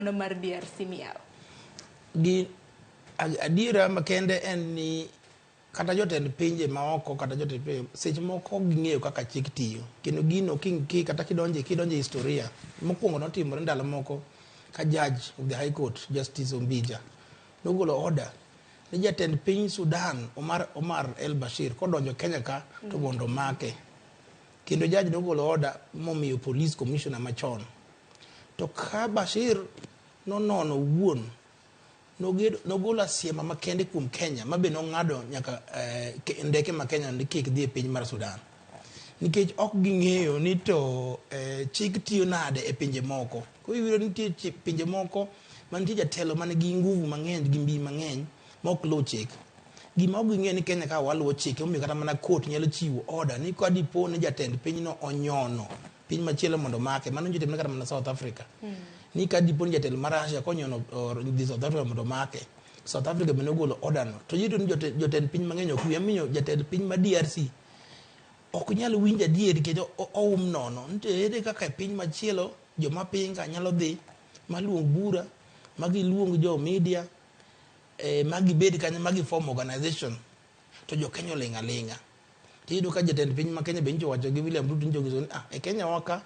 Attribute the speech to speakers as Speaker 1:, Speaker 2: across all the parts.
Speaker 1: no mar DRC miyaw.
Speaker 2: Gi adiera makende en ni kata jotend pinje maoko kata jotend pinje seche moko ging'eyo kaka chik tiyo kendo gino kata kidonje historia mokwongo notimore ndalo moko ka judge of the high court Justice Ombija nogolo order ni jatend piny Sudan Omar El Bashir kodonjo Kenya ka to mondo make kendo judge nogolo order momiyo police commissioner machon to ka Bashir nonono wuon nogolo asiema makende kuom Kenya mabe nong'ado nyaka ndeke ma Kenya ni kik dhi e piny mar Sudan nikech ok ging'eyo ni to chik tiyo nade e pinje moko ko iwiro nitie pinje moko mantie jatelo man gi nguvu mang'eny gi mbi mang'eny mok luw chik gima ok ging'eyo ni Kenya ka waluwo chike omiyo kata mana court nyalo chiwo order ni ka dipo ni jatend pinyno onyono piny machielo mondo make mano jotemne kata mana South Africa ni ka dipo ni jatelo mar Russia konyono dhi South Africa mondo make South Africa bende ogolo order no to yudo ni jotend piny mang'eny ok miyo jatend piny ma DRC ok nyalo winjo adier kendo oum nono nitie kaka e piny machielo joma pinga nyalo dhi maluong bura magiluong jo media magibed kanyo magiform organization to jo Kenya olinga linga tiyudo ka jatend piny ma Kenya benjo wacho gi William Ruto njogi zoni e Kenya waka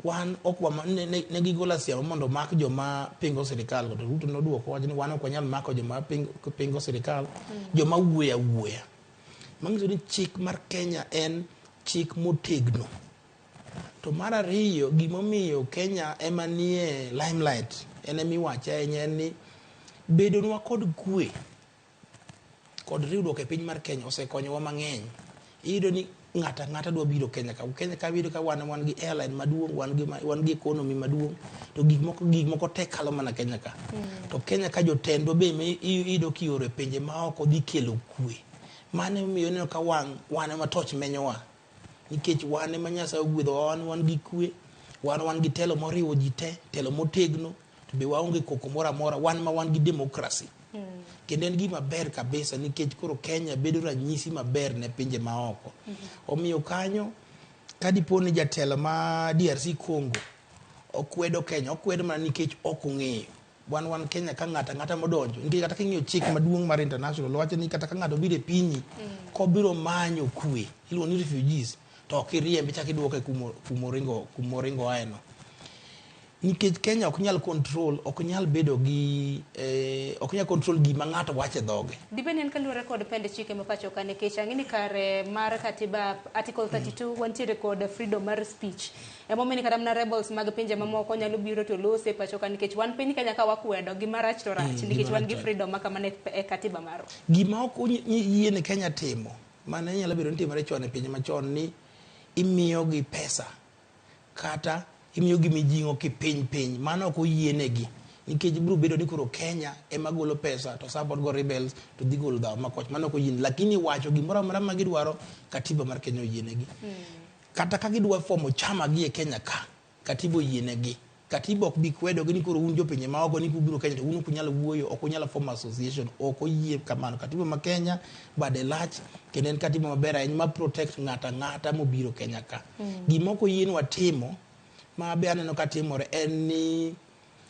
Speaker 2: wan okwa ne gigolo siamo mondo mak joma pingo sirikal to Ruto noduoko wacho ni wan ok wanyal mako joma pingo sirikal joma wuoya mangiso ni chik mar Kenya en chik motegno to mar ariyo gimomiyo Kenya ema nie limelight en miwacha en ni bedonwa kod kwe kod riwruok e piny mar Kenya osekonyowa mang'eny iyudo ni ng'ata dwa biro Kenya ka biro ka wan gi airline maduong' wan gi economy maduong' to gik moko tek kalo mana Kenya ka to Kenya ka jotendwa be iyudo kioro e pinje maoko dhi kelo kwe mane miyo neno ka wan ema toch menyowa nikech wan ema Nyasaye ogwedhowa wan gi kwe wan gi telo moriwo ji te telo motegno to be waonge koko moro amora wan gi democracy kendo en gima ber kabisa nikech koro Kenya bedo ranyisi maber ne pinje maoko omiyo kanyo kadipo ni jatelo ma DRC Congo okwedo Kenya okwedo mana nikech ok ong'eyo wan Kenya ka ng'ata modonjo nikech kata king'iyo chik maduong' mar international wacho ni kata ka ng'ato biro e pinyi kobiro manyo kwe iluongo ni refugees to ok iriembe chak iduoke kumoringo aeno nikech Kenya ok nyal control gima ng'ato wache dhoge.
Speaker 1: Dibeni en kaluwore kod pende chike ma pacho ka nikech ang'ini kare mar katiba article 32 wantiere kod freedom mar speech. Emomeni kata mana rebels mag pinje mamoko nyalo biro to lose pacho ka nikech wan piny Kenya ka wakwedo gima rach to rach nikech wan gi freedom maka mana e katiba maro.
Speaker 2: Gima ok yiene Kenya timo mane nyalo biro timore chon e pinje machon ni imiyo gi pesa kata imiyo gi mijing'o kipiny mano ok oyienegi nikech biro bedo ni koro Kenya ema golo pesa to support go rebels to dhi golo dhaw makoch mano ok oyiene lakini wacho gimoro amora ma gidwaro katiba mar Kenya oyienegi kata ka gidwa fomo chama gi e Kenya ka katiba oyienegi katiba ok bi kwedogi ni koro un jopinje maoko ni kubiro Kenya to un ok unyalo wuoyo ok unyalo form association ok oyie kamano katiba ma Kenya bade lach kendo en katiba maber ahinya ma protect ng'ata mobiro Kenya ka gimoko yienwa timo ma be aneno ka timore en ni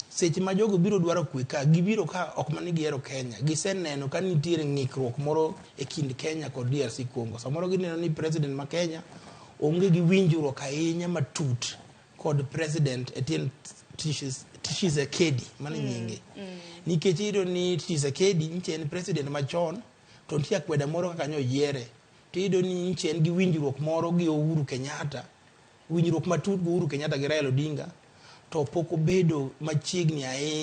Speaker 2: seche ma jogo biro dwaro kwe ka gibiro ka ok mani gihero Kenya giseneno ka nitiere ng'ikruok moro e kind Kenya kod DRC Congo samoro gineno ni president ma Kenya onge gi winjruok ahinya matut kod president Etienne Tshisekedi mane nyinge nikech iyudo ni Tshisekedi nitie en president machon to nitie akweda moro kaka nyoyiere to iyudo ni nitie en gi winjruok moro gi Uhuru Kenyatta winjruok matut gi Uhuru Kenyatta gi Raila Odinga to pok obedo machiegni ahinya